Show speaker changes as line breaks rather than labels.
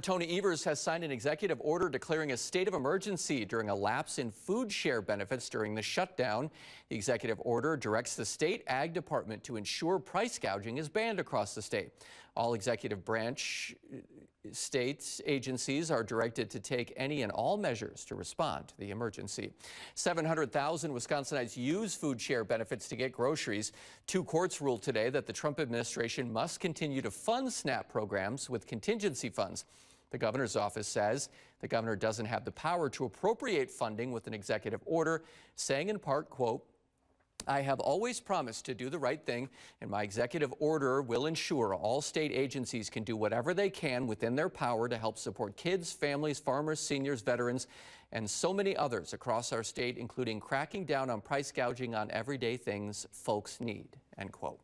Tony Evers has signed an executive order declaring a state of emergency during a lapse in food share benefits during the shutdown. The executive order directs the state ag department to ensure price gouging is banned across the state. All executive branch state agencies are directed to take any and all measures to respond to the emergency. 700,000 Wisconsinites use food share benefits to get groceries. Two courts ruled today that the Trump administration must continue to fund SNAP programs with contingency funds. The governor's office says the governor doesn't have the power to appropriate funding with an executive order, saying in part, quote, "I have always promised to do the right thing, and my executive order will ensure all state agencies can do whatever they can within their power to help support kids, families, farmers, seniors, veterans, and so many others across our state, including cracking down on price gouging on everyday things folks need," end quote.